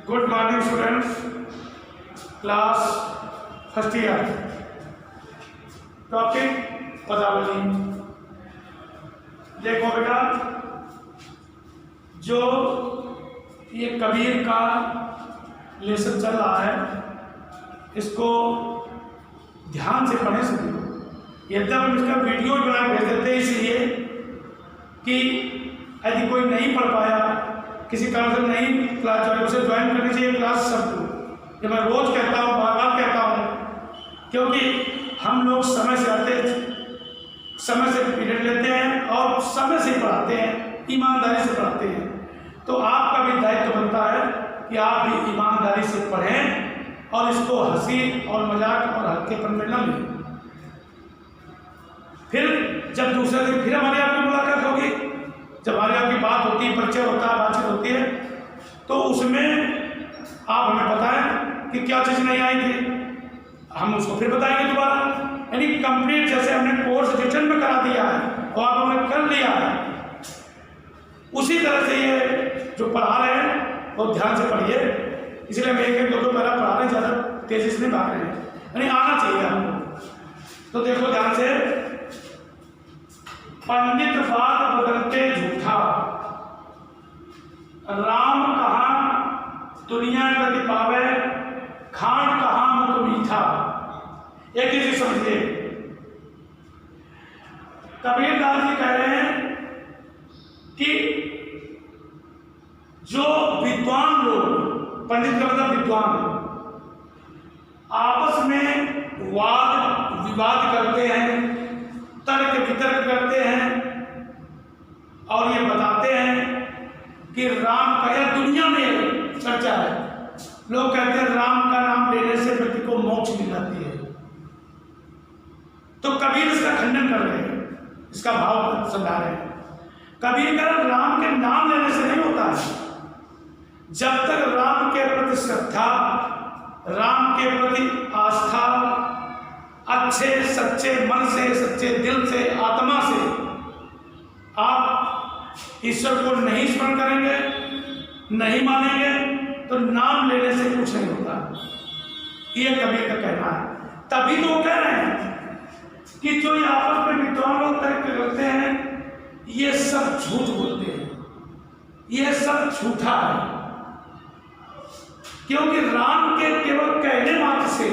Good morning students, class first year. Topic पदावली। देखो बेटा, जो ये कबीर का लेसन चल रहा है, इसको ध्यान से पढ़ें सभी। यद्यपि हम इसका वीडियो बना भेज देते हैं इसलिए कि यदि कोई नहीं पढ़ पाया, किसी कारण से नहीं क्लास ज्वाइन, उसे ज्वाइन करनी चाहिए क्लास सबको। ये मैं रोज कहता हूँ, बार बार कहता हूँ, क्योंकि हम लोग समय से आते, समय से पीरियड लेते हैं और समय से पढ़ाते हैं, ईमानदारी से पढ़ाते हैं। तो आपका भी दायित्व बनता है कि आप भी ईमानदारी से पढ़ें और इसको हंसी और मजाक और हल्केपन में न लें। फिर जब दूसरे दिन फिर हमारी आपकी मुलाकात होगी, जब हमारी आपकी बात होती है, परिचय होता है, बातचीत होती है, तो उसमें आप हमें बताएं कि क्या चीज़ नहीं आई थी, हम उसको फिर बताएंगे दोबारा। यानी कंप्लीट जैसे हमने कोर्स रिटर्न में करा दिया है और आप हमने कर लिया है, उसी तरह से ये जो पढ़ा रहे हैं वो ध्यान से पढ़िए। इसलिए हम एक दो पैरा पढ़ा रहे हैं, ज़्यादा तेजी से नहीं भाग रहे हैं, यानी आना चाहिए हमको। तो देखो ध्यान से, पंडित बात बदलते झूठा, राम कहाँ दुनिया गति पावे, खान कहाँ मुख मीठा। एक चीज समझिए, कबीरदास जी कह रहे हैं कि जो विद्वान लोग, पंडित का मतलब विद्वान, आपस में वाद विवाद करते हैं, तर्क वितर्क करते हैं और ये बताते हैं कि राम का, यह दुनिया में चर्चा है, लोग कहते हैं राम का नाम लेने से व्यक्ति को मोक्ष मिल जाती है। तो कबीर इसका खंडन कर रहे हैं, इसका भाव समझा रहे हैं। कबीर का राम के नाम लेने से नहीं होता है। जब तक राम के प्रति श्रद्धा, राम के प्रति आस्था, अच्छे सच्चे मन से, सच्चे दिल से, आत्मा से आप ईश्वर को नहीं स्मरण करेंगे, नहीं मानेंगे, तो नाम लेने से कुछ नहीं होता। ये कबीर का कहना है। तभी तो वो कह रहे हैं कि जो ये आपस में विद्वान लोग तर्क करते हैं, ये सब झूठ बोलते हैं, ये सब झूठा है। क्योंकि राम के केवल कहने मात्र से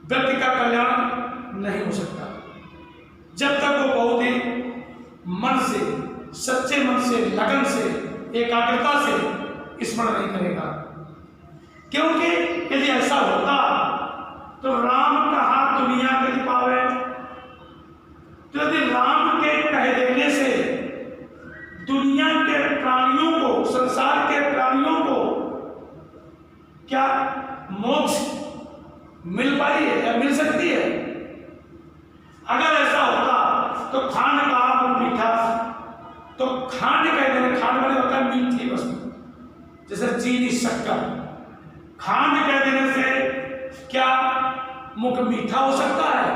व्यक्ति का कल्याण नहीं हो सकता, जब तक वो बहुत ही मन से, सच्चे मन से, लगन से, एकाग्रता से स्मरण नहीं करेगा। क्योंकि यदि ऐसा होता तो राम कहाँ दुनिया गति पावे। तो यदि राम के कह देने से दुनिया के प्राणियों को, संसार के प्राणियों को क्या मोक्ष मिल पाई है या मिल सकती है? अगर ऐसा होता तो खान का मीठा, तो खान कह देने, खान वाले होता है मीठी वस्तु, जैसे चीनी, शक्कर। खान कह देने से क्या मुख मीठा हो सकता है?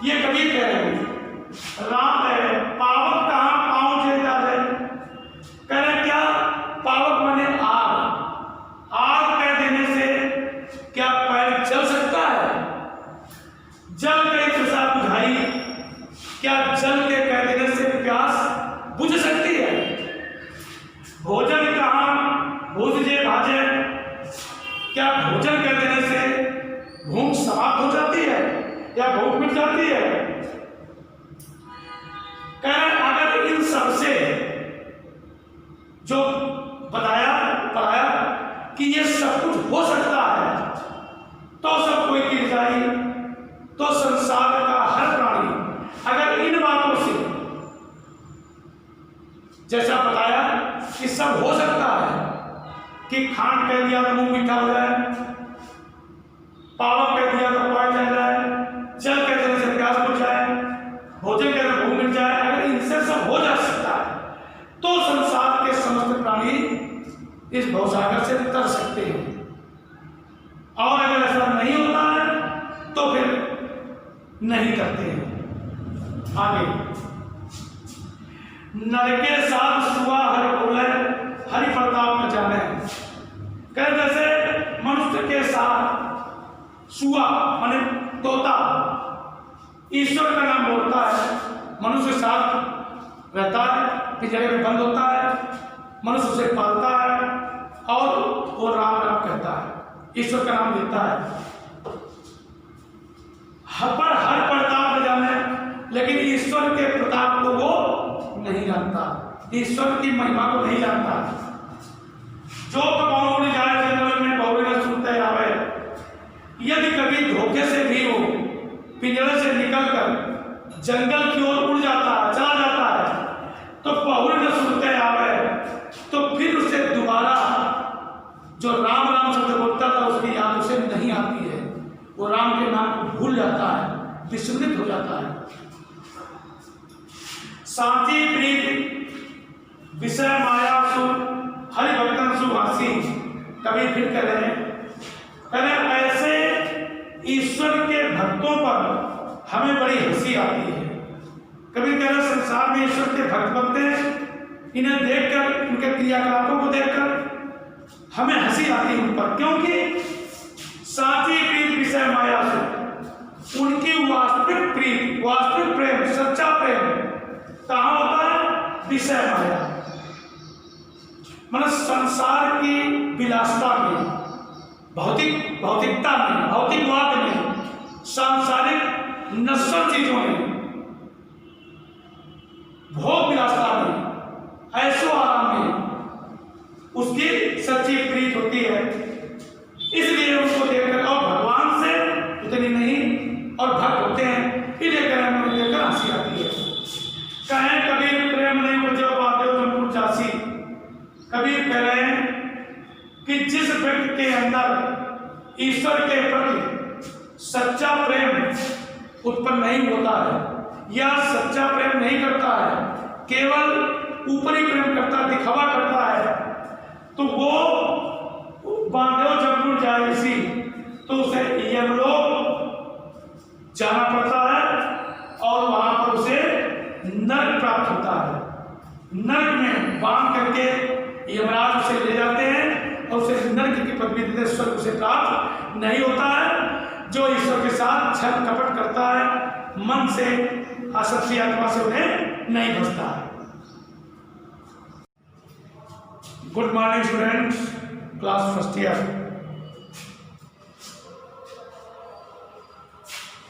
ये कबीर कह रहे हैं। राम है पावक कहाँ पाँव चल जाते, कह रहे क्या? पावक माने आग, आग कह देने से क्या पैर चल सकता है? जल के तृषा बुझाई, क्या जल के कह देने से प्यास बुझ सकती है? भोजन कहाँ भोजे भाजे, क्या भोजन कह देने से भूख समाप्त हो जाती है या भूख मिट जाती है? अगर इन सब से जो बताया पढ़ाया कि ये सब कुछ हो सकता है, तो सब कोई गिर जाए, तो संसार का हर प्राणी अगर इन बातों से, जैसा बताया कि सब हो सकता है कि खान कह दिया तो मुंह मीठा हो जाए, पावक कह दिया तो पैर चल जाए, जल कह देने से प्यास बुझ जाए, भोजन कह तो भूख मिल जाए, अगर इनसे सब हो जा सकता है तो संसार के समस्त प्राणी इस भवसागर से तर सकते हैं। और अगर ऐसा नहीं होता है तो फिर नहीं करते हैं। आगे नरके साथ सुआ हर बोले हरि प्रताप में जाने। कह जैसे मनुष्य के साथ सुआ माने तोता ईश्वर का नाम बोलता है, मनुष्य के साथ रहता है, पिंजरे में बंद होता है, मनुष्य उसे पालता है और वो राम राम कहता है, ईश्वर का नाम देता है। हर प्रताप में जाने, लेकिन ईश्वर के प्रताप को वो नहीं जानता, ईश्वर की महिमा को नहीं जानता। जो पौड़ी जाए जंगल में पौड़ी न सुनते आवे, यदि कभी धोखे से भी हो पिंजरे से निकलकर जंगल की ओर उड़ जाता है, चला जाता है, तो पौड़ी न सुनते आवे, तो फिर उसे दोबारा जो राम राम शब्द बोलता था उसकी याद उसे नहीं आती है, वो राम के नाम को भूल जाता है, विस्मृत हो जाता है। साची प्रीत विषय माया सु हरि भक्तन सुहासी। कभी फिर कह रहे हैं ऐसे ईश्वर के भक्तों पर हमें बड़ी हंसी आती है। कभी कह रहे संसार में ईश्वर के भक्त बनते हैं, इन्हें देखकर उनके क्रियाकलापों को देखकर हमें हंसी आती है उन पर, क्योंकि साची प्रीत विषय माया से उनकी वास्तविक प्रीत, वास्तविक प्रेम, सच्चा प्रेम कहाँ होता है? विषय माया, मतलब संसार की विलासता में, भौतिकता में, भौतिकवाद में, सांसारिक नश्वर चीजों में, भोग विलासता में, ऐशो आराम में उसकी सच्ची प्रीत होती है। इसलिए उसको देखकर, और भगवान से उतनी नहीं, और भक्त होते हैं, इन्हें करने देखकर हंसी आती है। कहें कबीर प्रेम नहीं मुझे बादेव जमपुर जासी। कबीर कह रहे हैं कि जिस व्यक्ति के अंदर ईश्वर के प्रति सच्चा प्रेम उत्पन्न नहीं होता है या सच्चा प्रेम नहीं करता है, केवल ऊपरी प्रेम करता, दिखावा करता है, तो वो बांधो जमपुर जाए इसी, तो उसे यमलोक जाना पड़ता है और वहां पर उसे नरक प्राप्त होता है। नरक में बांध करके यमराज उसे ले जाते हैं और उसे नरक की पदवी देते, स्वर्ग उसे प्राप्त नहीं होता है। जो ईश्वर के साथ छल कपट करता है, मन से असत्य आत्मा से उन्हें नहीं बचता है। Good morning students, class first year.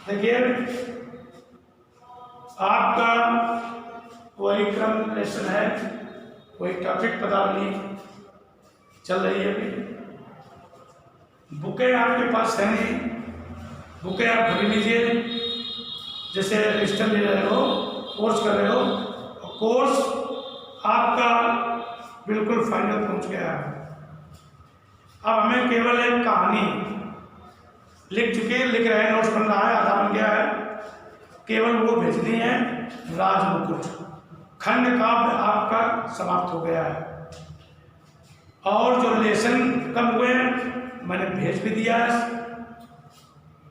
देखिए आपका वही क्रम लेसन है, वही टॉपिक पदावली चल रही है। अभी बुकें आपके पास है नहीं, बुकें आप भर लीजिए। जैसे रजिस्टर ले रहे हो, कोर्स कर रहे हो, कोर्स आपका बिल्कुल फाइनल पहुंच गया है। अब हमें केवल एक कहानी लिख रहे हैं, नोट्स बन रहा है, आधा बन गया है, केवल वो भेजनी है। राजमुकुट खंड काव्य आपका समाप्त हो गया है, और जो लेसन कम हुए मैंने भेज भी दिया है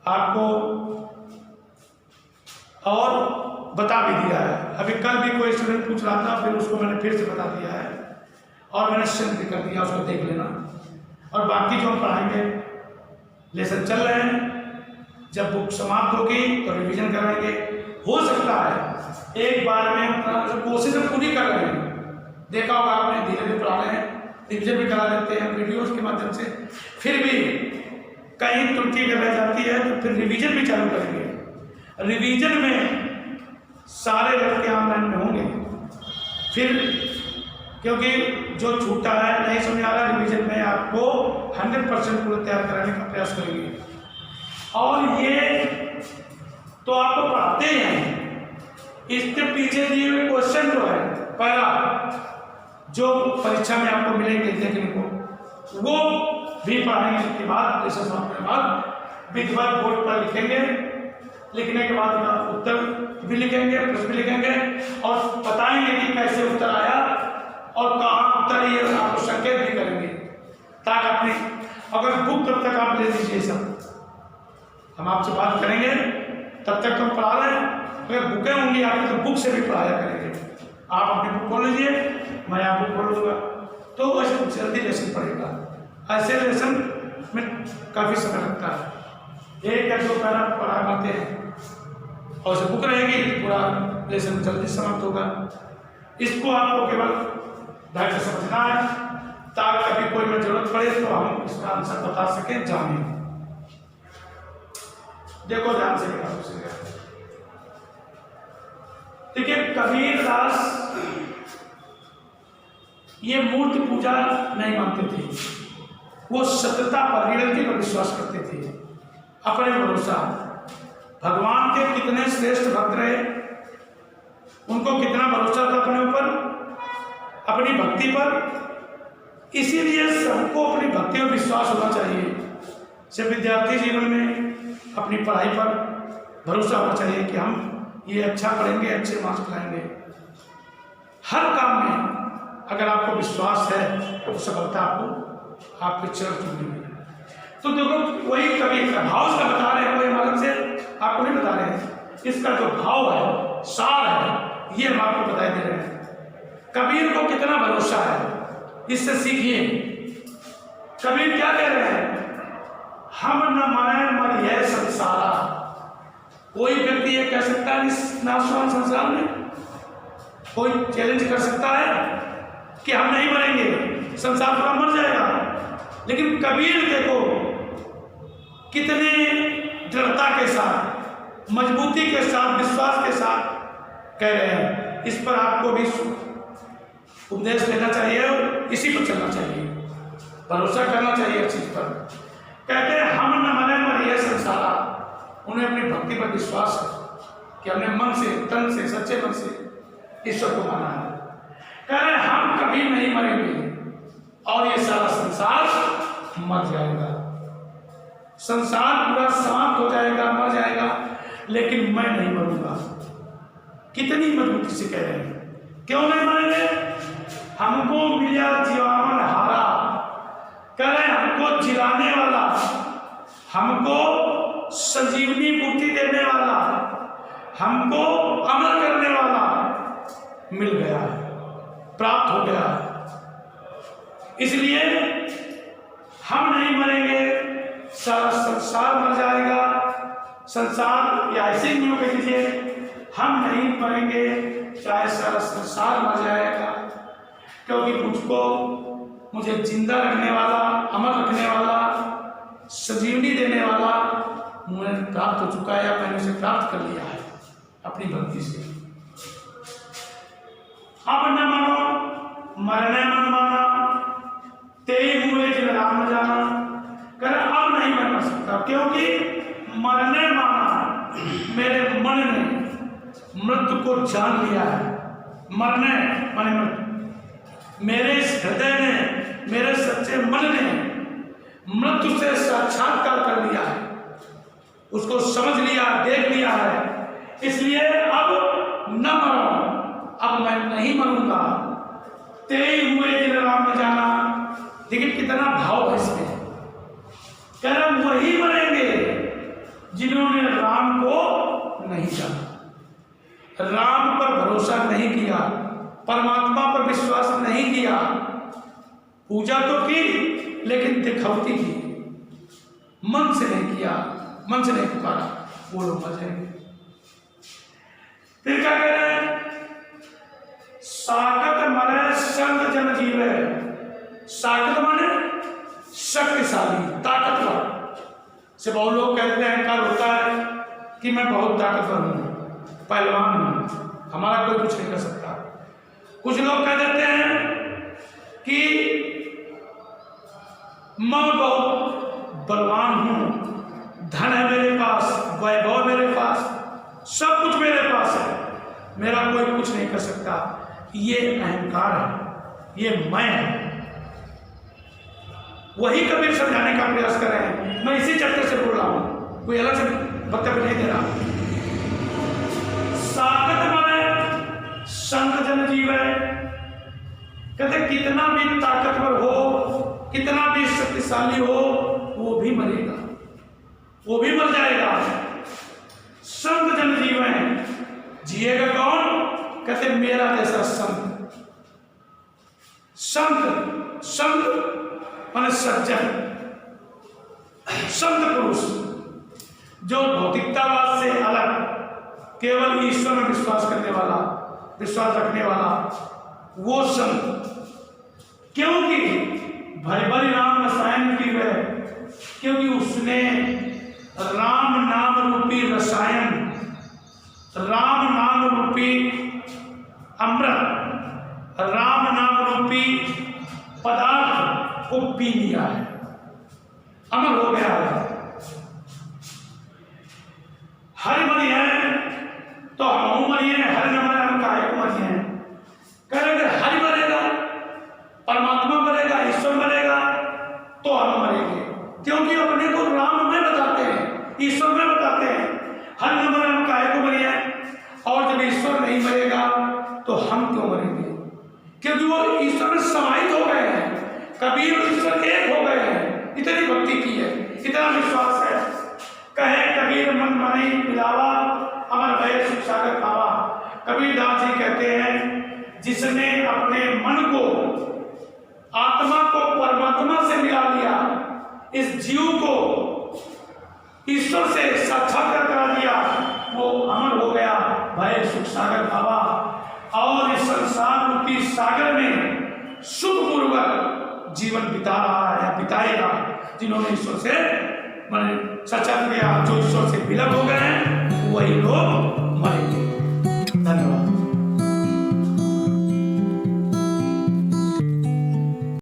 आपको और बता भी दिया है। अभी कल भी कोई स्टूडेंट पूछ रहा था, फिर उसको मैंने फिर से बता दिया है और मैंने सेंड भी कर दिया, उसको देख लेना। और बाकी जो हम पढ़ाएंगे, लेसन चल रहे हैं, जब बुक समाप्त होगी तो रिवीजन कराएंगे। हो सकता है एक बार में कोशिश पूरी कर रहे हैं, देखा होगा आपने, धीरे धीरे पढ़ा रहे हैं, रिवीजन भी करा देते हैं वीडियोस के माध्यम से। फिर भी कहीं त्रुटि अगर रह जाती है तो फिर रिवीजन भी चालू करेंगे। रिवीजन में सारे लड़के ऑनलाइन में होंगे, फिर क्योंकि जो छूटा है, नहीं समझ आ रहा, रिवीजन में आपको 100% पूरा तैयार कराने का प्रयास करेंगे। और ये तो आपको पढ़ाते हैं, इसके पीछे दिए हुए क्वेश्चन जो है, पहला जो परीक्षा में आपको मिलेंगे देखने को, वो भी पढ़ाएंगे। इसके बाद लेसन समाप्त के बाद विधिवत बोर्ड पर लिखेंगे, लिखने के बाद उत्तर भी लिखेंगे, प्रश्न भी लिखेंगे और बताएंगे कि कैसे उत्तर आया और कहाँ उत्तर, ये आपको संकेत भी करेंगे, ताकि अपनी अगर बुक तब तक आप ले लीजिए। सब हम आपसे बात करेंगे, तब तक हम पढ़ा रहे हैं, अगर बुकें होंगी आपकी तो बुक से भी पढ़ाया करेंगे। आप अपनी बुक खोल लीजिए, मैं आप बुक खोलूँगा, तो वैसे जल्दी लेसन पड़ेगा। ऐसे लेसन में काफ़ी समय लगता है, 1 या 2 पैरा पढ़ा पाते हैं, और से बुक रहेगी पूरा लेसन जल्दी समाप्त होगा। इसको आपको केवल ढंग से समझना है, ताकि कभी कोई में जरूरत पड़े तो हम इसका आंसर बता सकें, जानें। देखो ध्यान से देखिए, कबीर दास ये मूर्ति पूजा नहीं मानते थे, वो सत्यता पर, रियलिटी पर विश्वास करते थे। अपने भरोसा, भगवान के कितने श्रेष्ठ भक्त रहे, उनको कितना भरोसा था अपने ऊपर, अपनी भक्ति पर। इसीलिए सबको अपनी भक्ति और विश्वास होना चाहिए। सिर्फ विद्यार्थी जीवन में अपनी पढ़ाई पर भरोसा होना चाहिए कि हम ये अच्छा पढ़ेंगे, अच्छे मार्क्स लाएंगे। हर काम में अगर आपको विश्वास है तो सफलता आपको आपके चरण चूमेगी। तो देखो, वही कबीर का भाव इसका बता रहे हैं, कोई अलग से आपको नहीं बता रहे हैं। इसका जो भाव है, सार है, ये हम आपको बताए दे रहे हैं। कबीर को कितना भरोसा है, इससे सीखिए। कबीर क्या कह रहे हैं? हम न माने मर यह संसारा। कोई व्यक्ति ये कह सकता है इस नाशवान संसार में, कोई चैलेंज कर सकता है कि हम नहीं मरेंगे, संसार पूरा मर जाएगा। लेकिन कबीर देखो कितने दृढ़ता के साथ, मजबूती के साथ, विश्वास के साथ कह रहे हैं। इस पर आपको भी उपदेश लेना चाहिए और इसी पर चलना चाहिए, भरोसा करना चाहिए इस चीज पर। कहते हैं हम न मरे मर यह संसारा। उन्हें अपनी भक्ति पर विश्वास है कि हमने मन से, तन से, सच्चे मन से ईश्वर को माना है। कह रहे हम कभी नहीं मरेंगे और ये सारा संसार मर जाएगा, संसार पूरा समाप्त हो जाएगा, मर जाएगा, लेकिन मैं नहीं मरूंगा। कितनी मजबूती से कह रहे हैं, क्यों नहीं मरेंगे? हमको मिला जीवन हारा। कह रहे हमको जिलाने वाला, हमको संजीवनी बूटी देने वाला, हमको अमर करने वाला मिल गया, प्राप्त हो गया। इसलिए हम नहीं मरेंगे, सारा संसार मर जाएगा। संसार या ऐसे ही कह लीजिए, हम नहीं मरेंगे चाहे सारा संसार मर जाएगा, क्योंकि मुझे जिंदा रखने वाला, अमर रखने वाला, संजीवनी देने वाला मुझे प्राप्त हो चुका है, या मैंने उसे प्राप्त कर लिया है अपनी भक्ति से। अब न मानो मरने मन माना, तेई हुए जिन राम न जाना। कर अब नहीं मर सकता, क्योंकि मरने माना, मेरे मन ने मृत्यु को जान लिया है। मरने माने मृत्यु, मेरे इस हृदय ने, मेरे सच्चे मन ने मृत्यु से साक्षात्कार कर लिया है, उसको समझ लिया, देख लिया है। इसलिए अब न मरो, अब मैं नहीं मरूंगा। तेई हुए जिन राम न जाना। देखिए कितना भाव है इसमें। कह रहे वही मरेंगे जिन्होंने राम को नहीं जाना, राम पर भरोसा नहीं किया, परमात्मा पर विश्वास नहीं किया। पूजा तो की लेकिन दिखावटी की, मन से नहीं किया, मन से नहीं पुकारा, वो लोग मर जाएंगे। फिर क्या कह रहे हैं? साकत मरे संत जन जीवे। साकत माने शक्तिशाली, ताकतवर। से बहुत लोग कहते हैं, अहंकार होता है कि मैं बहुत ताकतवर हूं, पहलवान हूं, हमारा कोई कुछ नहीं कर सकता। कुछ लोग कह देते हैं कि मैं बहुत बलवान हूं, धन है मेरे पास, वैभव मेरे पास, सब कुछ मेरे पास है, मेरा कोई कुछ नहीं कर सकता। ये अहंकार है, ये मैं है। वही कबीर समझाने का प्रयास कर रहे हैं। मैं इसी चक्कर से बोल रहा हूं, कोई अलग से वक्तव्य नहीं दे रहा। साकत माने संत जन जीव है। कहते कितना भी ताकतवर हो, कितना भी शक्तिशाली हो, वो भी मरेगा, वो भी मर जाएगा। संत जन जीव है। जिएगा कौन? कहते मेरा जैसा संत। संत, संत माने सज्जन, संत पुरुष जो भौतिकतावाद से अलग केवल ईश्वर में विश्वास करने वाला, विश्वास रखने वाला, वो संत। क्योंकि भरी राम रसायन की वह, क्योंकि उसने राम नाम रूपी रसायन, राम नाम रूपी अमृत, राम नाम रूपी पदार्थ को पी लिया है, अमर हो गया है। हरि मरी है तो हम मरी है, हरि न मरे हम काहे को मरी है। कहेंगे हरि मरेगा, परमात्मा मरेगा, ईश्वर मरेगा तो हम मरेंगे, क्योंकि अपने को राम में बताते हैं, ईश्वर में बताते हैं। हरि न मरे हम काहे को मरी है, और जब ईश्वर नहीं मरेगा तो हम क्यों मरेंगे? क्योंकि वो ईश्वर में समाहित हो गए हैं। कबीर ईश्वर एक हो गए हैं, इतनी भक्ति की है, इतना विश्वास है। कहे कबीर मन माने मिलावा, अमर भय सुख सागर पावा। कबीरदास जी कहते हैं जिसने अपने मन को, आत्मा को परमात्मा से मिला लिया, इस जीव को ईश्वर से साक्षात्कार करा दिया, वो अमर हो गया, भय सुख सागर पावा। और इस संसार रूपी सागर में सुखपूर्वक जीवन बिता रहा है, बिताएगा। जिन्होंने ईश्वर से माने साक्षात्कार किया, जो ईश्वर से विलग हो गए हैं, वही लोग मरेंगे। धन्यवाद।